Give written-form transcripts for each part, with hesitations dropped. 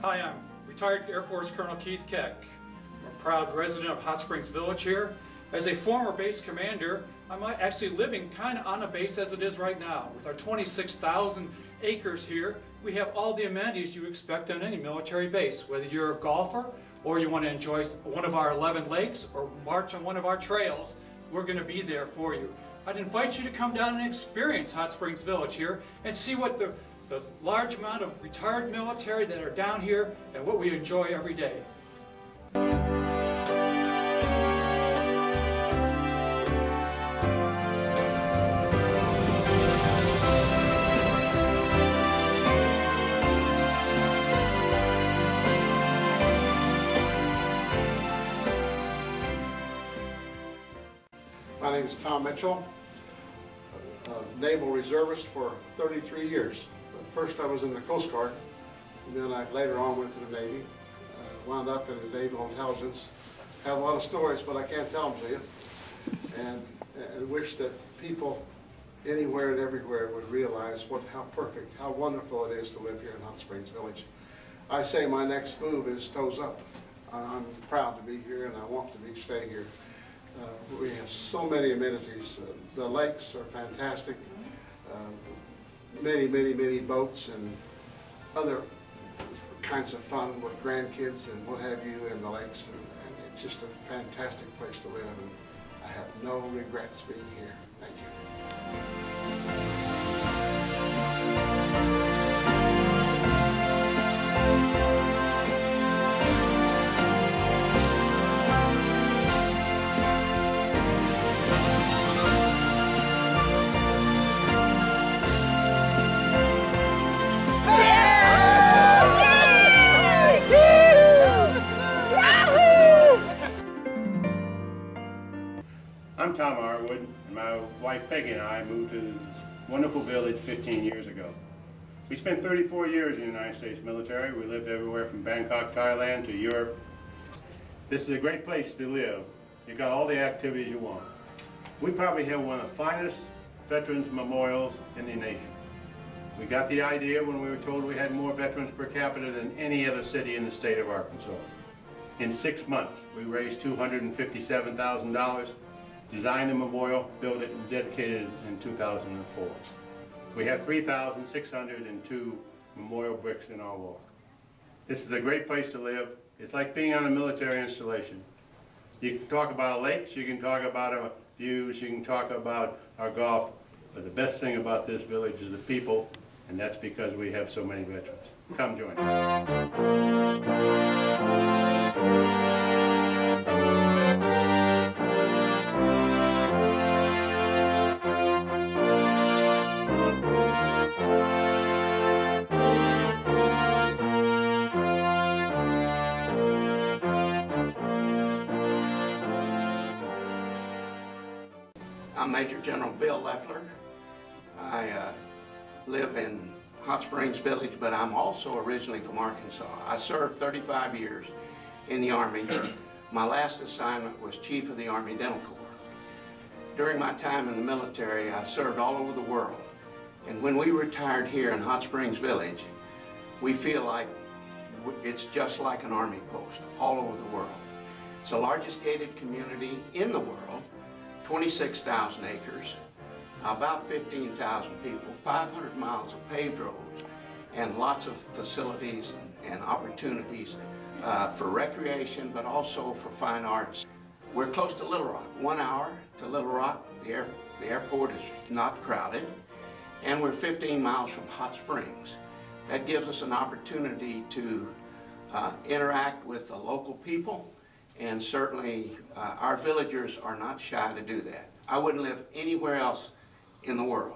Hi, I'm retired Air Force Colonel Keith Keck. I'm a proud resident of Hot Springs Village here. As a former base commander, I'm actually living kind of on a base as it is right now. With our 26,000 acres here, we have all the amenities you expect on any military base. Whether you're a golfer or you want to enjoy one of our 11 lakes or march on one of our trails, we're going to be there for you. I'd invite you to come down and experience Hot Springs Village here and see what the large amount of retired military that are down here and what we enjoy every day. My name is Tom Mitchell, a naval reservist for 33 years. First I was in the Coast Guard, and then I later on went to the Navy, wound up in the Naval Intelligence. Have a lot of stories, but I can't tell them to you. And wish that people anywhere and everywhere would realize how perfect, how wonderful it is to live here in Hot Springs Village. I say my next move is toes up. I'm proud to be here and I want to stay here. We have so many amenities. The lakes are fantastic. Many boats and other kinds of fun with grandkids and what have you in the lakes. And it's just a fantastic place to live. And I have no regrets being here. Thank you. I'm Tom Arwood, and my wife Peggy and I moved to this wonderful village 15 years ago. We spent 34 years in the United States military. We lived everywhere from Bangkok, Thailand to Europe. This is a great place to live. You've got all the activities you want. We probably have one of the finest veterans memorials in the nation. We got the idea when we were told we had more veterans per capita than any other city in the state of Arkansas. In 6 months, we raised $257,000. Designed the memorial, built it, and dedicated it in 2004. We have 3,602 memorial bricks in our wall. This is a great place to live. It's like being on a military installation. You can talk about lakes, you can talk about our views, you can talk about our golf, but the best thing about this village is the people, and that's because we have so many veterans. Come join us. I'm Major General Bill Leffler. I live in Hot Springs Village, but I'm also originally from Arkansas. I served 35 years in the Army. My last assignment was Chief of the Army Dental Corps. During my time in the military, I served all over the world. And when we retired here in Hot Springs Village, we feel like it's just like an Army post all over the world. It's the largest gated community in the world. 26,000 acres, about 15,000 people, 500 miles of paved roads, and lots of facilities and opportunities for recreation, but also for fine arts. We're close to Little Rock, 1 hour to Little Rock. The airport is not crowded, and we're 15 miles from Hot Springs. That gives us an opportunity to interact with the local people. And certainly, our villagers are not shy to do that. I wouldn't live anywhere else in the world.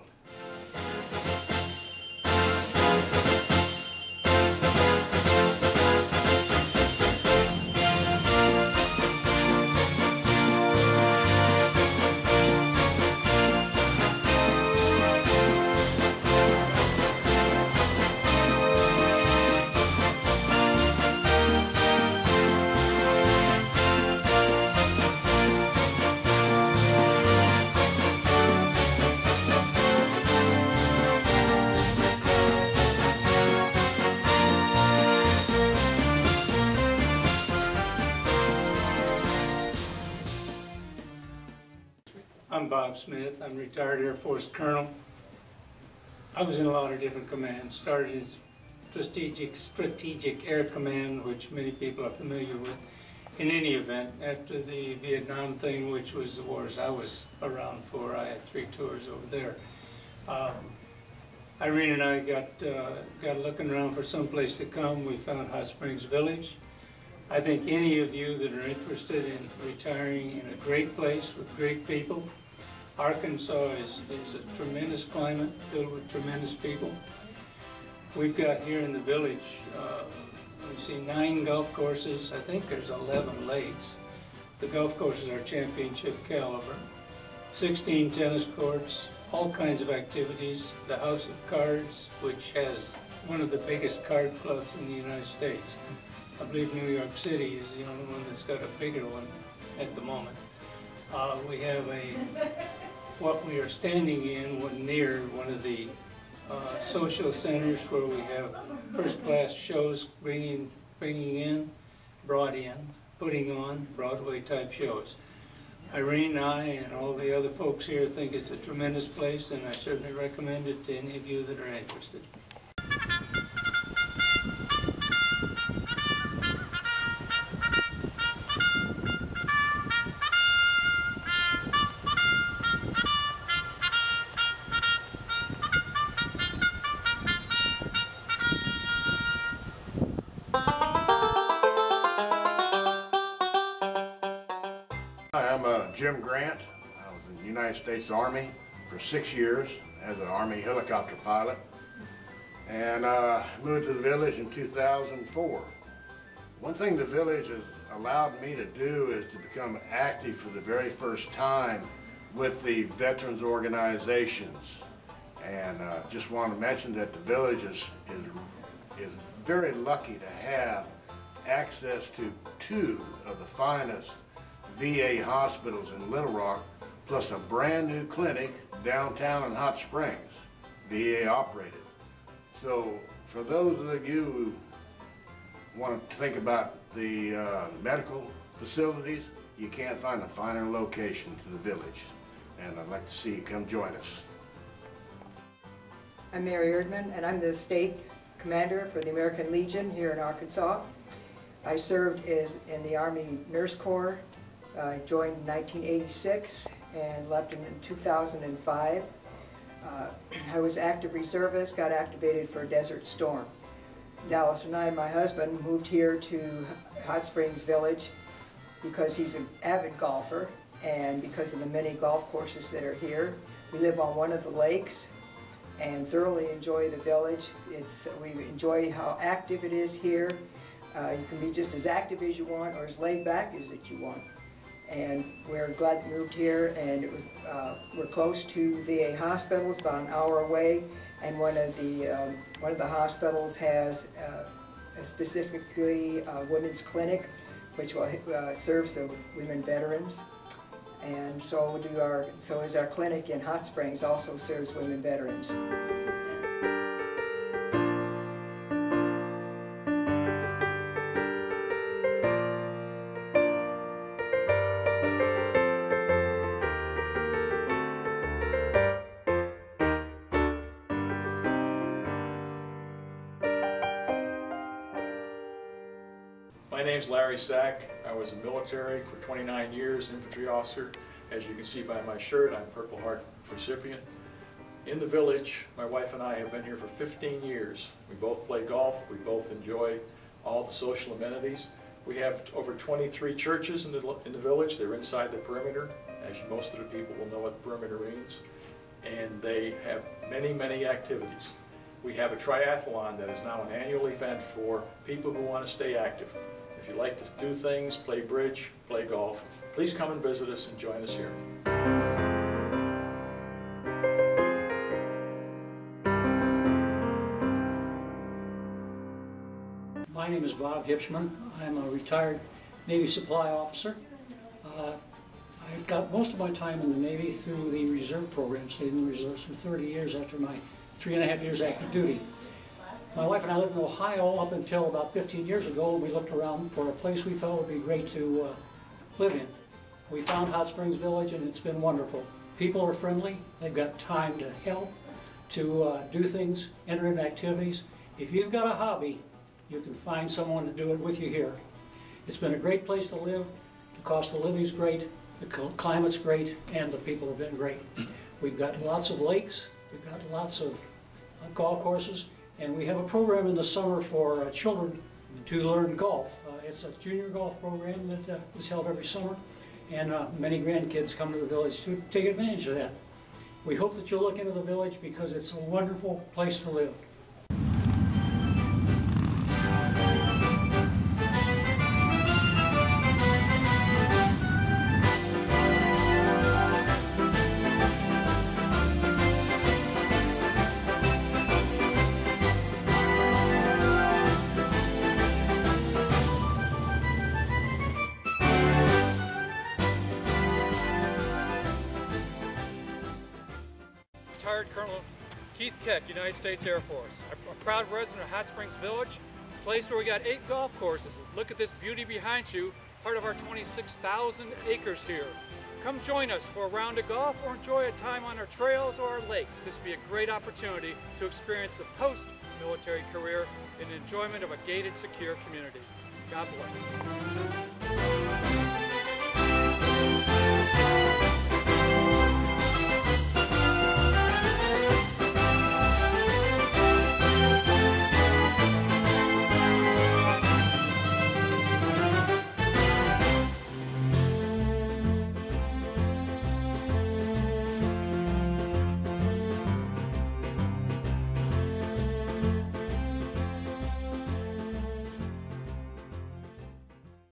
I'm Bob Smith. I'm retired Air Force Colonel. I was in a lot of different commands. Started in Strategic Air Command, which many people are familiar with. In any event, after the Vietnam thing, which was the wars I was around for, I had 3 tours over there. Irene and I got looking around for some place to come. We found Hot Springs Village. I think any of you that are interested in retiring in a great place with great people, Arkansas is a tremendous climate filled with tremendous people. We've got here in the village, we see 9 golf courses. I think there's 11 lakes. The golf courses are championship caliber. 16 tennis courts, all kinds of activities. The House of Cards, which has one of the biggest card clubs in the United States. I believe New York City is the only one that's got a bigger one at the moment. We have what we are standing in near one of the social centers where we have first-class shows putting on Broadway-type shows. Irene and I and all the other folks here think it's a tremendous place, and I certainly recommend it to any of you that are interested. Hi, I'm Jim Grant. I was in the United States Army for 6 years as an Army helicopter pilot, and moved to the village in 2004. One thing the village has allowed me to do is to become active for the very first time with the veterans organizations, and just want to mention that the village is very lucky to have access to 2 of the finest VA hospitals in Little Rock, plus a brand new clinic downtown in Hot Springs, VA operated. So for those of you who want to think about the medical facilities, you can't find a finer location to the village, and I'd like to see you come join us. I'm Mary Erdman, and I'm the state commander for the American Legion here in Arkansas. I served in the Army Nurse Corps. I joined in 1986 and left in 2005. I was active reservist, got activated for Desert Storm. Dallas and I, my husband, moved here to Hot Springs Village because he's an avid golfer and because of the many golf courses that are here. We live on one of the lakes and thoroughly enjoy the village. We enjoy how active it is here. You can be just as active as you want or as laid back as you want. And we're glad we moved here, and we're close to VA hospitals, about an hour away, and one of the hospitals has a specifically women's clinic, which serves the women veterans, and so is our clinic in Hot Springs, also serves women veterans. My name's Larry Sack. I was in the military for 29 years, infantry officer. As you can see by my shirt, I'm Purple Heart recipient. In the village, my wife and I have been here for 15 years. We both play golf, we both enjoy all the social amenities. We have over 23 churches in the village. They're inside the perimeter. As most of the people will know what the perimeter means. And they have many, many activities. We have a triathlon that is now an annual event for people who want to stay active. If you like to do things, play bridge, play golf, please come and visit us and join us here. My name is Bob Hipschman. I'm a retired Navy supply officer. I got most of my time in the Navy through the reserve program, stayed in the reserves for 30 years after my 3.5 years active duty. My wife and I lived in Ohio up until about 15 years ago, and we looked around for a place we thought would be great to live in. We found Hot Springs Village, and it's been wonderful. People are friendly, they've got time to help, to do things, enter into activities. If you've got a hobby, you can find someone to do it with you here. It's been a great place to live, the cost of living is great, the climate's great, and the people have been great. We've got lots of lakes, we've got lots of golf courses, and we have a program in the summer for children to learn golf. It's a junior golf program that is held every summer, and many grandkids come to the village to take advantage of that. We hope that you'll look into the village because it's a wonderful place to live. Retired Colonel Keith Keck, United States Air Force. I'm a proud resident of Hot Springs Village, a place where we got 8 golf courses. Look at this beauty behind you, part of our 26,000 acres here. Come join us for a round of golf or enjoy a time on our trails or our lakes. This would be a great opportunity to experience the post-military career in the enjoyment of a gated, secure community. God bless.